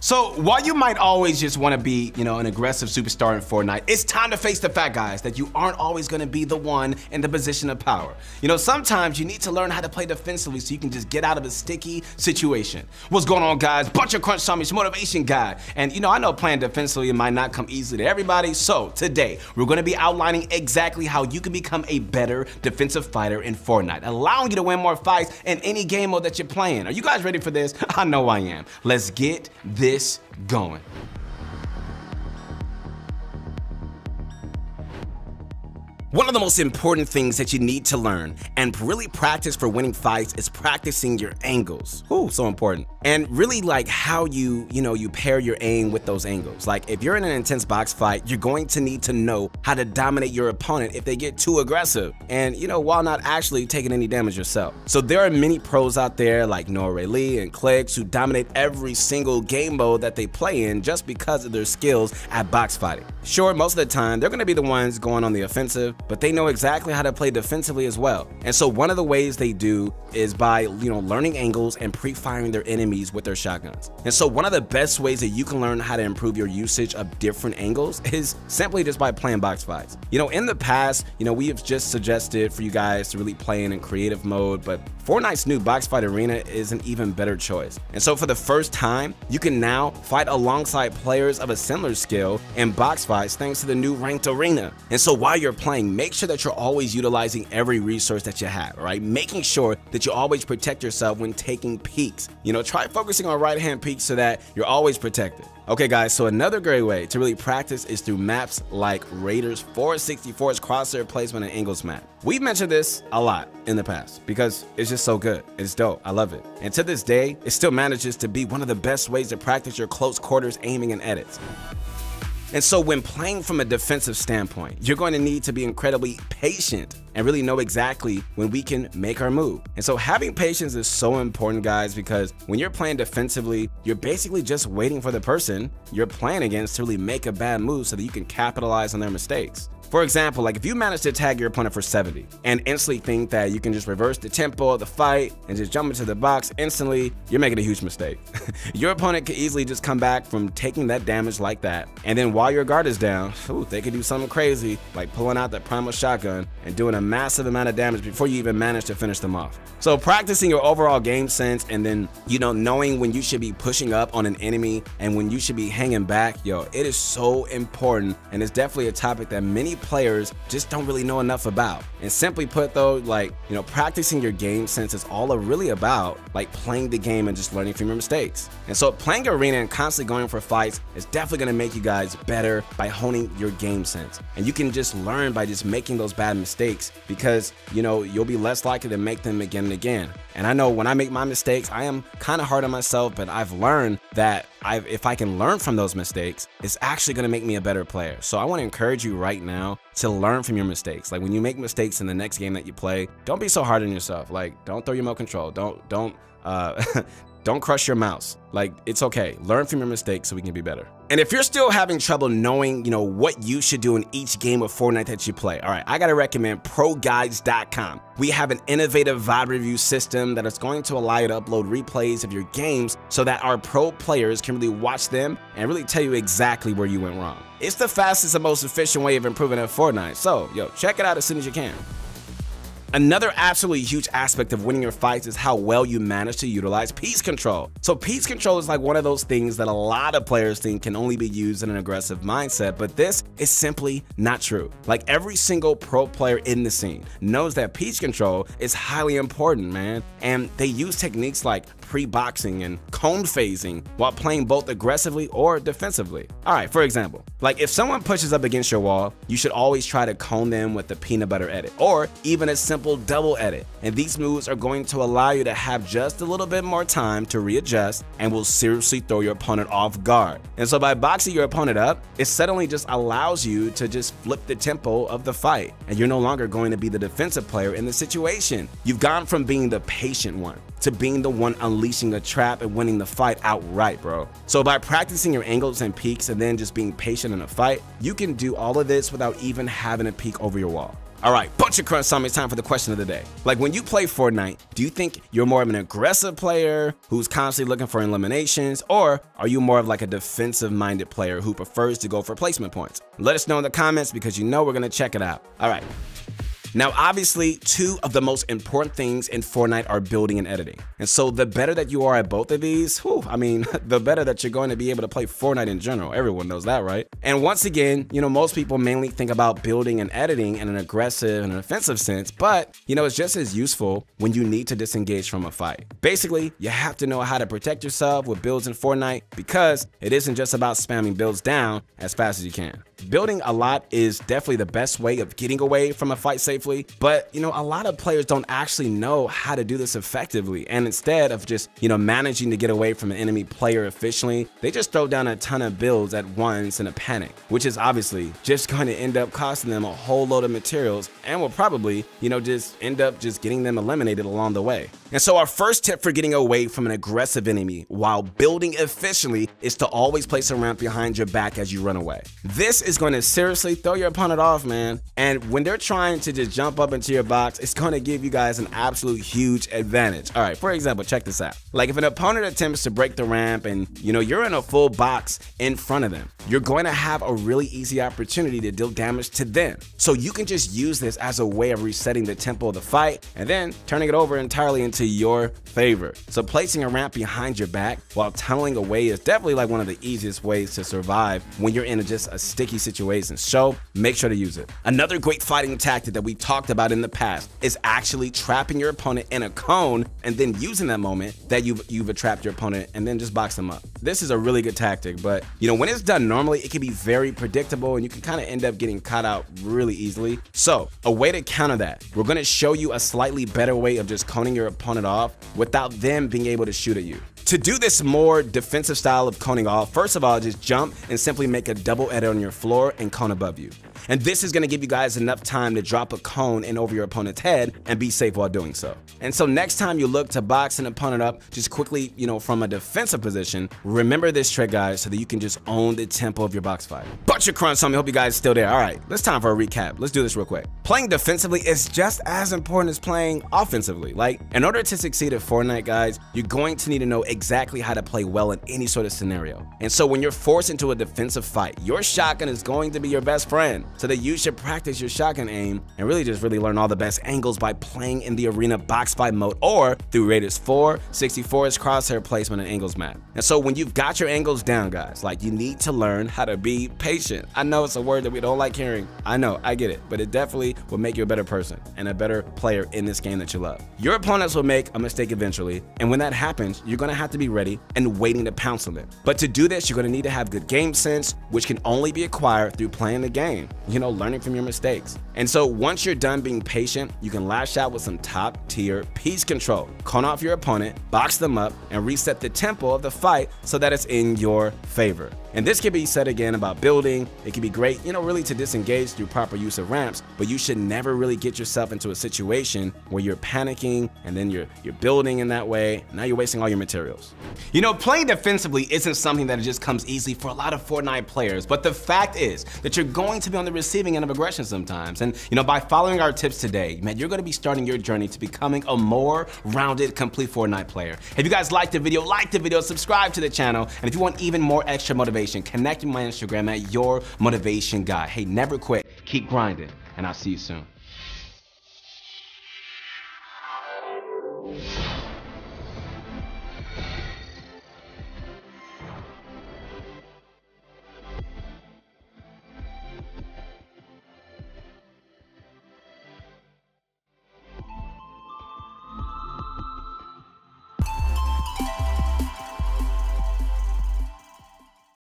So while you might always just want to be, an aggressive superstar in Fortnite, it's time to face the fact, guys, that you aren't always going to be the one in the position of power. Sometimes you need to learn how to play defensively so you can just get out of a sticky situation. What's going on, guys? Bunch of Crunch Tommy's motivation guy. And I know playing defensively might not come easily to everybody. So today we're going to be outlining exactly how you can become a better defensive fighter in Fortnite, allowing you to win more fights in any game mode that you're playing. Are you guys ready for this? I know I am. Let's get this going. One of the most important things that you need to learn and really practice for winning fights is practicing your angles. Ooh, so important. And really like how you pair your aim with those angles. Like if you're in an intense box fight, you're going to need to know how to dominate your opponent if they get too aggressive and, while not actually taking any damage yourself. So there are many pros out there like Noah Lee and Clicks who dominate every single game mode that they play in just because of their skills at box fighting. Sure, most of the time they're going to be the ones going on the offensive, but they know exactly how to play defensively as well. And so one of the ways they do is by, learning angles and pre-firing their enemies with their shotguns. And so one of the best ways that you can learn how to improve your usage of different angles is simply just by playing box fights. In the past, we have just suggested for you guys to really play in creative mode, but Fortnite's new box fight arena is an even better choice. And so for the first time, you can now fight alongside players of a similar skill in box fights thanks to the new ranked arena. And so while you're playing, make sure that you're always utilizing every resource that you have, all right? Making sure that you always protect yourself when taking peeks. Try focusing on right-hand peeks so that you're always protected. Okay, guys, so another great way to really practice is through maps like Raiders 464's crosshair placement and angles map. We've mentioned this a lot in the past because it's just so good. It's dope. I love it. And to this day, it still manages to be one of the best ways to practice your close quarters aiming and edits. And so when playing from a defensive standpoint, you're going to need to be incredibly patient and really know exactly when we can make our move. And so having patience is so important, guys, because when you're playing defensively, you're basically just waiting for the person you're playing against to really make a bad move so that you can capitalize on their mistakes. For example, like if you manage to tag your opponent for 70 and instantly think that you can just reverse the tempo of the fight and just jump into the box instantly, you're making a huge mistake. Your opponent could easily just come back from taking that damage like that, and then while your guard is down, they could do something crazy like pulling out the primal shotgun and doing a massive amount of damage before you even manage to finish them off. So practicing your overall game sense and then, knowing when you should be pushing up on an enemy and when you should be hanging back, it is so important, and it's definitely a topic that many players just don't really know enough about. And simply put though, practicing your game sense is all really about playing the game and just learning from your mistakes. And so playing arena and constantly going for fights is definitely going to make you guys better by honing your game sense. And you can just learn by just making those bad mistakes because, you'll be less likely to make them again and again. And I know when I make my mistakes, I am kind of hard on myself, but I've learned that if I can learn from those mistakes, it's actually going to make me a better player. So I want to encourage you right now to learn from your mistakes. Like when you make mistakes in the next game that you play, don't be so hard on yourself. Don't throw your remote control. Don't crush your mouse. It's okay. Learn from your mistakes so we can be better. And if you're still having trouble knowing, what you should do in each game of Fortnite that you play, all right, I gotta recommend ProGuides.com. We have an innovative VOD review system that is going to allow you to upload replays of your games so that our pro players can really watch them and really tell you exactly where you went wrong. It's the fastest and most efficient way of improving at Fortnite. So, check it out as soon as you can. Another absolutely huge aspect of winning your fights is how well you manage to utilize piece control. So piece control is one of those things that a lot of players think can only be used in an aggressive mindset, but this is simply not true. Every single pro player in the scene knows that piece control is highly important, man. And they use techniques like pre-boxing and cone phasing while playing both aggressively or defensively. All right, for example, if someone pushes up against your wall, you should always try to cone them with the peanut butter edit or even a simple double edit. And these moves are going to allow you to have just a little bit more time to readjust and will seriously throw your opponent off guard. And so by boxing your opponent up, it suddenly just allows you to just flip the tempo of the fight. And you're no longer going to be the defensive player in the situation. You've gone from being the patient one to being the one unleashing a trap and winning the fight outright, bro. So by practicing your angles and peeks and then just being patient in a fight, you can do all of this without even having a peek over your wall. All right, bunch of crunch time. It's time for the question of the day. Like, when you play Fortnite, do you think you're more of an aggressive player who's constantly looking for eliminations, or are you more of like a defensive-minded player who prefers to go for placement points? Let us know in the comments because you know we're gonna check it out. All right. Now, obviously, two of the most important things in Fortnite are building and editing. And so the better that you are at both of these, the better that you're going to be able to play Fortnite in general. Everyone knows that, right? And once again, most people mainly think about building and editing in an aggressive and an offensive sense, but, it's just as useful when you need to disengage from a fight. Basically, you have to know how to protect yourself with builds in Fortnite because it isn't just about spamming builds down as fast as you can. Building a lot is definitely the best way of getting away from a fight safely, but a lot of players don't actually know how to do this effectively, and instead of just managing to get away from an enemy player efficiently, they just throw down a ton of builds at once in a panic, which is obviously just going to end up costing them a whole load of materials and will probably just end up just getting them eliminated along the way. And so our first tip for getting away from an aggressive enemy while building efficiently is to always place a ramp behind your back as you run away. This is going to seriously throw your opponent off, man. And when they're trying to just jump up into your box, it's going to give you guys an absolute huge advantage. All right, for example, check this out. Like if an opponent attempts to break the ramp and you're in a full box in front of them, you're going to have a really easy opportunity to deal damage to them. So you can just use this as a way of resetting the tempo of the fight and then turning it over entirely into your favor. So placing a ramp behind your back while tunneling away is definitely like one of the easiest ways to survive when you're in just a sticky situation. So make sure to use it. Another great fighting tactic that we talked about in the past is actually trapping your opponent in a cone and then using that moment that you've trapped your opponent and then just box them up. This is a really good tactic, but when it's done normally, it can be very predictable and you can kind of end up getting caught out really easily. So a way to counter that, we're going to show you a slightly better way of just coning your opponent off without them being able to shoot at you. To do this more defensive style of coning off, first of all, just jump and simply make a double edit on your floor and cone above you. And this is going to give you guys enough time to drop a cone in over your opponent's head and be safe while doing so. And so next time you look to box an opponent up, just quickly, from a defensive position, remember this trick, guys, so that you can just own the tempo of your box fight. Bunch of crunch, hope you guys are still there. All right, it's time for a recap. Let's do this real quick. Playing defensively is just as important as playing offensively. Like, in order to succeed at Fortnite, guys, you're going to need to know exactly how to play well in any sort of scenario. And so when you're forced into a defensive fight, your shotgun is going to be your best friend. So that you should practice your shotgun aim and really learn all the best angles by playing in the arena box fight mode or through Raiders 4, 64's crosshair placement and angles map. And so when you've got your angles down, guys, you need to learn how to be patient. I know it's a word that we don't like hearing. I know, I get it, but it definitely will make you a better person and a better player in this game that you love. Your opponents will make a mistake eventually, and when that happens, you're going to have to be ready and waiting to pounce on them. But to do this, you're going to need to have good game sense, which can only be acquired through playing the game, learning from your mistakes. And so once you're done being patient, you can lash out with some top tier piece control, cone off your opponent, box them up, and reset the tempo of the fight so that it's in your favor. And this can be said again about building. It can be great, really to disengage through proper use of ramps, but you should never really get yourself into a situation where you're panicking and then you're building in that way. Now you're wasting all your materials. Playing defensively isn't something that just comes easily for a lot of Fortnite players, but the fact is that you're going to be on the receiving end of aggression sometimes. And by following our tips today, man, you're going to be starting your journey to becoming a more rounded, complete Fortnite player. If you guys liked the video, subscribe to the channel. And if you want even more extra motivation, connect with my Instagram at Your Motivation Guy. Hey, never quit, keep grinding, and I'll see you soon.